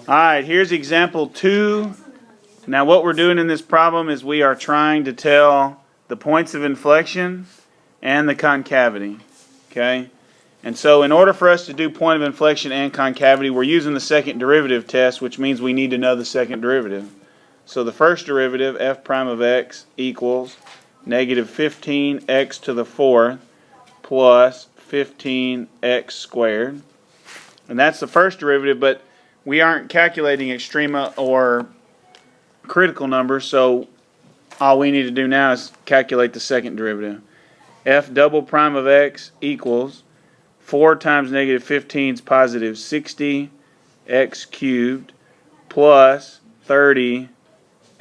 Alright, here's example 2. Now what we're doing in this problem is we are trying to tell the points of inflection and the concavity. Okay? And so in order for us to do point of inflection and concavity, we're using the second derivative test, which means we need to know the second derivative. So the first derivative, f prime of x, equals negative 15x to the fourth plus 15x squared. And that's the first derivative, but we aren't calculating extrema or critical numbers, so all we need to do now is calculate the second derivative. F double prime of x equals 4 times negative 15 is positive 60 x cubed plus 30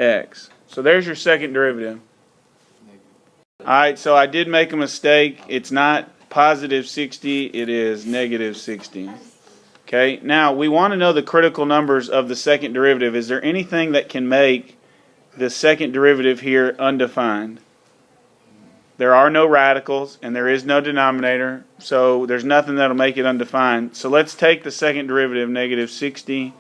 x. So there's your second derivative. Alright, so I did make a mistake. It's not positive 60, it is negative 60. Okay, now we want to know the critical numbers of the second derivative. Is there anything that can make the second derivative here undefined? There are no radicals and there is no denominator, so there's nothing that'll make it undefined. So let's take the second derivative, negative 60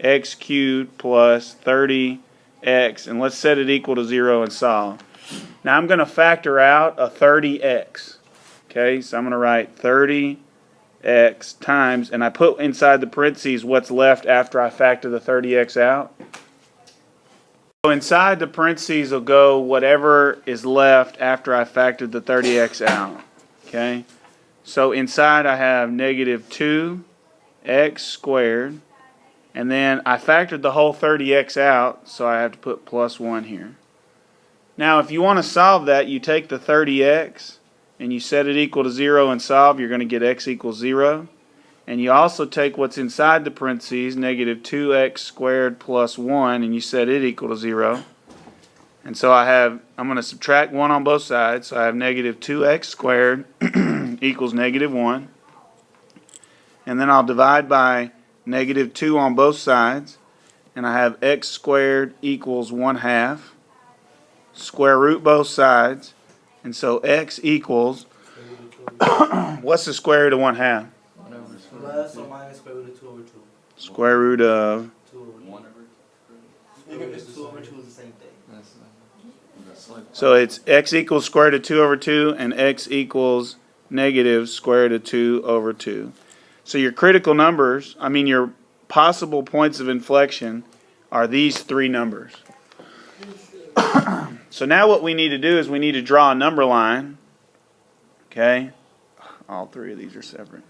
x cubed plus 30x, and let's set it equal to 0 and solve. Now I'm going to factor out a 30x. Okay, so I'm going to write 30x times, and I put inside the parentheses what's left after I factor the 30x out. So inside the parentheses will go whatever is left after I factored the 30x out. Okay, so inside I have negative 2x squared, and then I factored the whole 30x out, so I have to put plus 1 here. Now if you want to solve that, you take the 30x and you set it equal to 0 and solve. You're going to get x equals 0. And you also take what's inside the parentheses, negative 2x squared plus 1, and you set it equal to 0. And so I'm going to subtract 1 on both sides. So I have negative 2x squared equals negative 1. And then I'll divide by negative 2 on both sides. And I have x squared equals 1/2. Square root both sides. And so x equals, what's the square root of 1/2? Plus or minus square root of 2 over 2. Square root of 2 over 2. 2 over 2 is the same thing. So it's x equals square root of 2 over 2, and x equals negative square root of 2 over 2. So your critical numbers, your possible points of inflection are these three numbers. So now what we need to do is we need to draw a number line. Okay? All three of these are separate.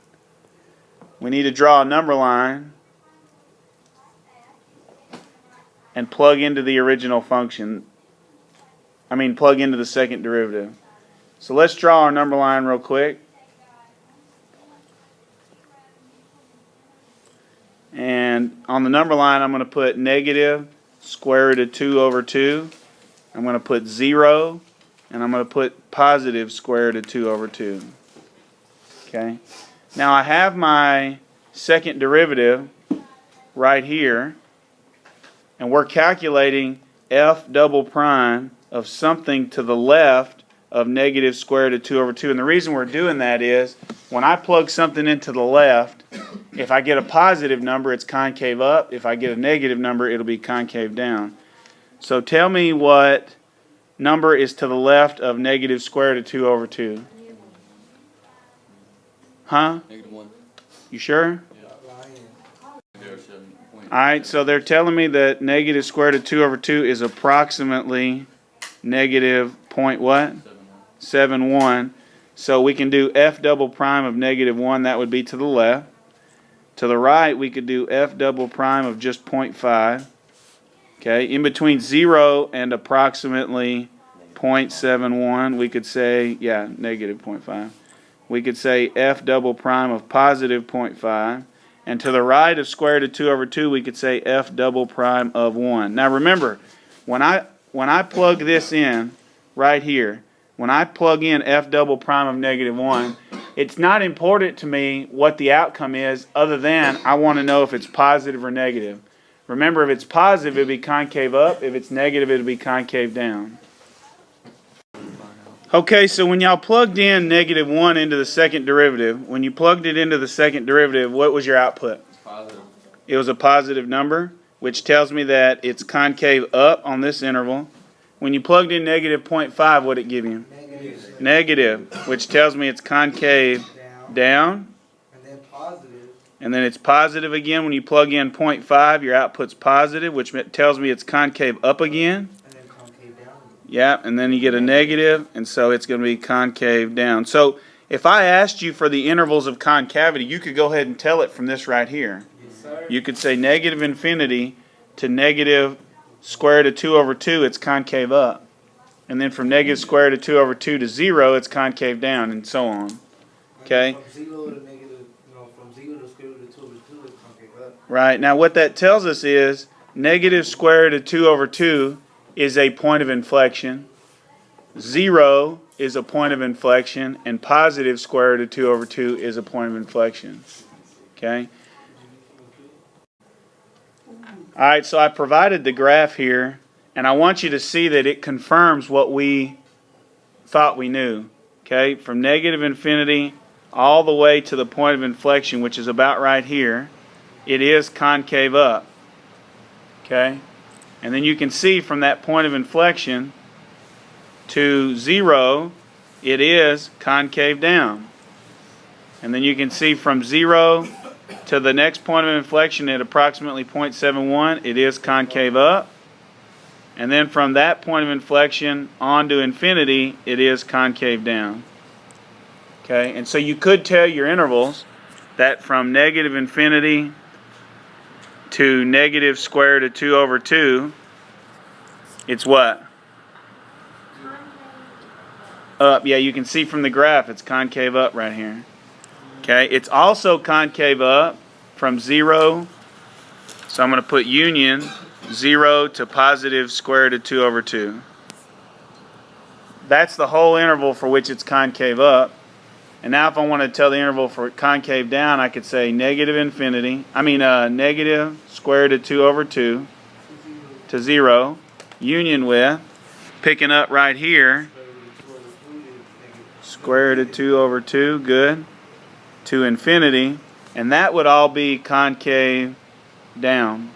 We need to draw a number line and plug into the original function. Plug into the second derivative. So let's draw our number line real quick. And on the number line, I'm going to put negative square root of 2 over 2. I'm going to put 0, and I'm going to put positive square root of 2 over 2. Okay. Now I have my second derivative right here, and we're calculating f double prime of something to the left of negative square root of 2 over 2. And the reason we're doing that is when I plug something into the left, if I get a positive number, it's concave up. If I get a negative number, it'll be concave down. So tell me what number is to the left of negative square root of 2 over 2. Huh? Negative 1. You sure? Yeah. Alright, so they're telling me that negative square root of 2 over 2 is approximately negative point what? 7.1. So we can do f double prime of negative 1. That would be to the left. To the right, we could do f double prime of just 0.5. Okay, in between 0 and approximately 0.71, we could say, negative 0.5. We could say f double prime of positive 0.5. And to the right of square root of 2 over 2, we could say f double prime of 1. Now remember, when I plug this in right here, when I plug in f double prime of negative 1, it's not important to me what the outcome is other than I want to know if it's positive or negative. Remember, if it's positive, it'll be concave up. If it's negative, it'll be concave down. Okay, so when y'all plugged in negative 1 into the second derivative, when you plugged it into the second derivative, what was your output? Positive. it was a positive number, which tells me that it's concave up on this interval. When you plugged in negative 0.5, what did it give you? Negative. Negative, which tells me it's concave down. And then positive. And then it's positive again. When you plug in 0.5, your output's positive, which tells me it's concave up again. And then concave down. Yeah, and then you get a negative, and so it's going to be concave down. So if I asked you for the intervals of concavity, you could go ahead and tell it from this right here. Yes, sir. You could say negative infinity to negative square root of 2 over 2, it's concave up. And then from negative square root of 2 over 2 to 0, it's concave down, and so on. Okay? From 0 to negative, from 0 to square root of 2 over 2 is concave up. Right. Now what that tells us is negative square root of 2 over 2 is a point of inflection. 0 is a point of inflection, and positive square root of 2 over 2 is a point of inflection. Okay? Alright, so I provided the graph here, and I want you to see that it confirms what we thought we knew. Okay? From negative infinity all the way to the point of inflection, which is about right here, it is concave up. Okay? And then you can see from that point of inflection to 0, it is concave down. And then you can see from 0 to the next point of inflection at approximately 0.71, it is concave up. And then from that point of inflection on to infinity, it is concave down. Okay, and so you could tell your intervals that from negative infinity to negative square root of 2 over 2, it's what? Up. Yeah, you can see from the graph it's concave up right here. Okay, it's also concave up from 0, so I'm going to put union 0 to positive square root of 2 over 2. That's the whole interval for which it's concave up. And now if I want to tell the interval for concave down, I could say negative square root of 2 over 2 to 0, union with, picking up right here, square root of 2 over 2, good, to infinity, and that would all be concave down.